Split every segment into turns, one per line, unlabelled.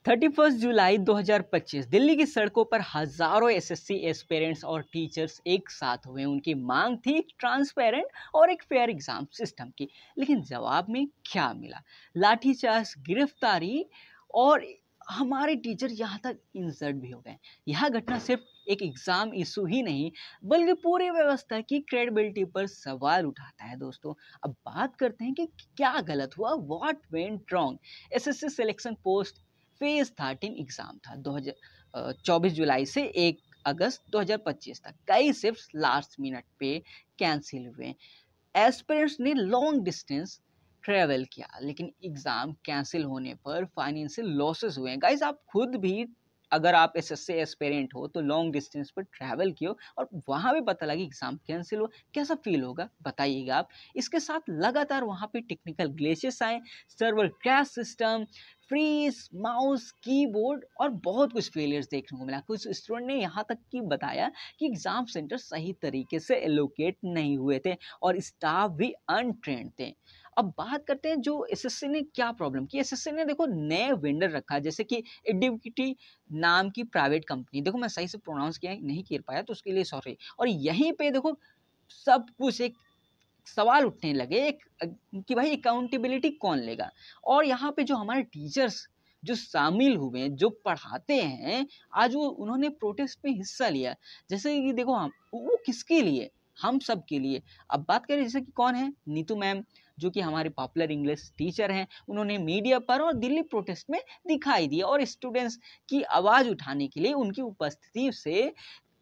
31 जुलाई 2025 दिल्ली की सड़कों पर हजारों एसएससी एस्पिरेंट्स और टीचर्स एक साथ हुए। उनकी मांग थी एक ट्रांसपेरेंट और एक फेयर एग्जाम सिस्टम की, लेकिन जवाब में क्या मिला? लाठीचार्ज, गिरफ्तारी और हमारे टीचर यहाँ तक इंसर्ट भी हो गए। यह घटना सिर्फ एक एग्जाम इशू ही नहीं बल्कि पूरी व्यवस्था की क्रेडिबिलिटी पर सवाल उठाता है। दोस्तों, अब बात करते हैं कि क्या गलत हुआ, what went wrong. SSC selection post phase 13 exam था 24 जुलाई से 1 अगस्त 2025 तक। कई शिफ्ट लास्ट मिनट पे कैंसिल हुए। एस्पिरेंट्स ने लॉन्ग डिस्टेंस ट्रेवल किया, लेकिन एग्जाम कैंसिल होने पर फाइनेंशियल लॉसेस हुए। गाइस, आप खुद भी अगर आप एसएससी एस्पिरेंट हो तो लॉन्ग डिस्टेंस पर ट्रैवल किया और वहां भी पता लगी एग्जाम कैंसिल हो, कैसा फील होगा बताइएगा आप। इसके साथ लगातार वहां पे टेक्निकल ग्लिचेस आए, server crash system, freeze, mouse, keyboard और बहुत कुछ फेलियर्स देखने को मिला। कुछ स्टूडेंट ने यहाँ तक कि बताया कि एग्जाम सेंटर सही तरीके से एलोकेट नहीं हुए थे और स्टाफ भी अनट्रेंड थे। अब बात करते हैं जो एसएससी ने क्या प्रॉब्लम की। एसएससी ने देखो नए वेंडर रखा, जैसे कि एडिविटी नाम की प्राइवेट कंपनी। देखो मैं सही से प्रोनाउंस किया नहीं कर पाया तो उसके लिए सॉरी। और यहीं पे देखो सब कुछ एक सवाल उठने लगे कि भाई अकाउंटेबिलिटी कौन लेगा। और यहाँ पे जो हमारे टीचर्स जो शामिल हुए, जो पढ़ाते हैं, आज वो उन्होंने प्रोटेस्ट में हिस्सा लिया। जैसे कि देखो हम वो किसके लिए, हम सब के लिए। अब बात करें जैसे कि कौन है, नीतू मैम, जो कि हमारे पॉपुलर इंग्लिश टीचर हैं। उन्होंने मीडिया पर और दिल्ली प्रोटेस्ट में दिखाई दिया और स्टूडेंट्स की आवाज़ उठाने के लिए उनकी उपस्थिति से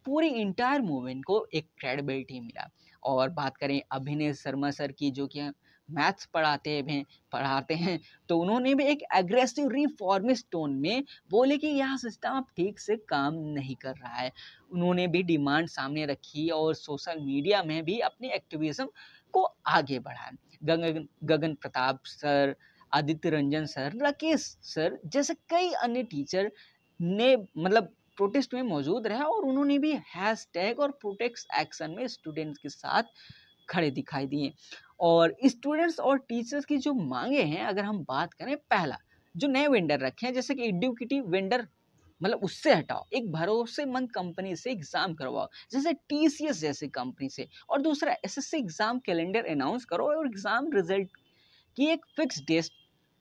पूरी इंटायर मूवमेंट को एक क्रेडिबिलिटी मिला। और बात करें अभिनय शर्मा सर की, जो कि मैथ्स पढ़ाते हैं, तो उन्होंने भी एक एग्रेसिव रिफॉर्मिस्ट टोन में बोले कि यह सिस्टम अब ठीक से काम नहीं कर रहा है। उन्होंने भी डिमांड सामने रखी और सोशल मीडिया में भी अपनी एक्टिविज्म को आगे बढ़ाया। Gagan Pratap sir, Aditya Ranjan sir, Rakesh sir जैसे कई अन्य टीचर ने प्रोटेस्ट में मौजूद रहा और उन्होंने भी हैशटैग और प्रोटेस्ट एक्शन में स्टूडेंट्स के साथ खड़े दिखाई दिए। और स्टूडेंट्स और टीचर्स की जो मांगे हैं, अगर हम बात करें, पहला, जो नए वेंडर रखे हैं जैसे कि एडुकेटिव वेंडर, उससे हटाओ, एक भरोसेमंद कंपनी से एग्जाम करवाओ जैसे टीसीएस जैसी कंपनी से। और दूसरा, एसएससी एग्जाम कैलेंडर अनाउंस करो और एग्जाम रिजल्ट की एक फिक्स डेट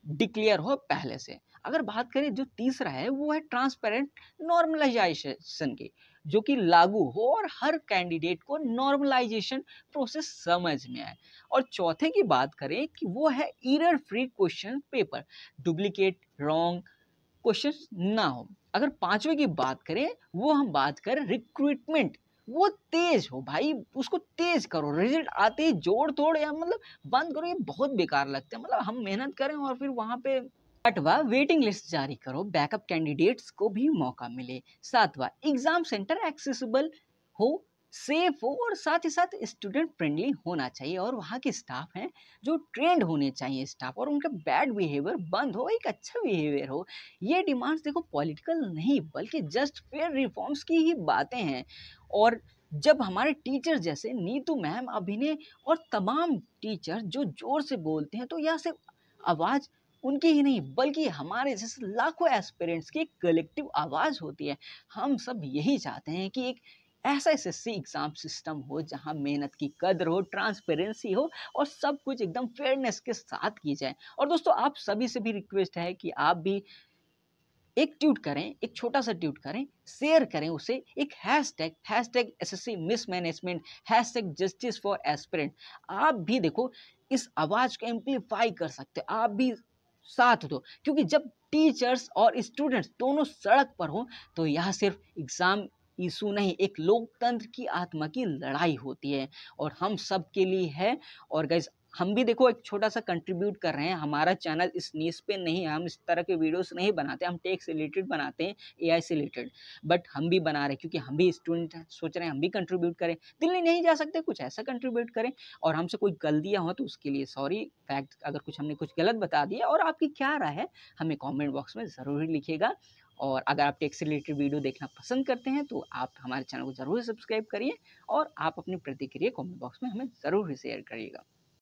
डिक्लेयर हो पहले से। अगर बात करें जो तीसरा है वो है ट्रांसपेरेंट नॉर्मलाइजेशन की, जो कि लागू हो और हर कैंडिडेट को नॉर्मलाइजेशन प्रोसेस समझ में आए। और चौथे की बात करें कि वो है error free question paper, duplicate wrong question ना हो। अगर पांचवे की बात करें, वो हम बात करें रिक्रूटमेंट, वो तेज हो भाई, उसको तेज करो। रिजल्ट आते ही जोड़ तोड़ या बंद करो, ये बहुत बेकार लगता है। हम मेहनत करें और फिर वहां पे। आठवां, वेटिंग लिस्ट जारी करो, बैकअप कैंडिडेट्स को भी मौका मिले। सातवां, एग्जाम सेंटर एक्सेसिबल हो, सेफ हो और साथ ही साथ स्टूडेंट फ्रेंडली होना चाहिए। और वहाँ के स्टाफ हैं जो ट्रेंड होने चाहिए स्टाफ, और उनका बैड बिहेवियर बंद हो, एक अच्छा बिहेवियर हो। ये डिमांड्स देखो पॉलिटिकल नहीं बल्कि जस्ट फेयर रिफॉर्म्स की ही बातें हैं। और जब हमारे टीचर जैसे नीतू मैम, अभिनय और तमाम टीचर जो जोर से बोलते हैं, तो यह सिर्फ आवाज़ उनकी ही नहीं बल्कि हमारे जैसे लाखों एस्पिरेंट्स की कलेक्टिव आवाज़ होती है। हम सब यही चाहते हैं कि एक ऐसा एसएससी एग्जाम सिस्टम हो जहां मेहनत की कदर हो, ट्रांसपेरेंसी हो और सब कुछ एकदम फेयरनेस के साथ की जाए। और दोस्तों, आप सभी से भी रिक्वेस्ट है कि आप भी एक ट्वीट करें, एक छोटा सा ट्वीट करें, शेयर करें उसे, एक hashtag SSC mismanagement, hashtag justice for aspirant. आप भी देखो इस आवाज को एम्पलीफाई कर सकते हो, आप भी साथ दो, क्योंकि जब टीचर्स और स्टूडेंट्स दोनों सड़क पर हो तो यह सिर्फ एग्जाम इशू नहीं, एक लोकतंत्र की आत्मा की लड़ाई होती है और हम सब के लिए है। और गाइस, हम भी देखो एक छोटा सा कंट्रीब्यूट कर रहे हैं। हमारा चैनल इस नीश पे नहीं है, हम इस तरह के वीडियोस नहीं बनाते, हम टेक से रिलेटेड बनाते हैं, एआई से रिलेटेड। बट हम भी बना रहे हैं क्योंकि हम भी स्टूडेंट हैं, सोच रहे हैं हम भी कंट्रीब्यूट करें। दिल्ली नहीं जा सकते, कुछ ऐसा कंट्रीब्यूट करें। और हमसे कोई गलतियाँ हो तो उसके लिए सॉरी। फैक्ट, अगर कुछ हमने कुछ गलत बता दिया और आपकी क्या राय है हमें कॉमेंट बॉक्स में ज़रूर लिखिएगा। और अगर आप टेक से रिलेटेड वीडियो देखना पसंद करते हैं तो आप हमारे चैनल को ज़रूर सब्सक्राइब करिए और आप अपनी प्रतिक्रिया कमेंट बॉक्स में हमें ज़रूर शेयर करिएगा।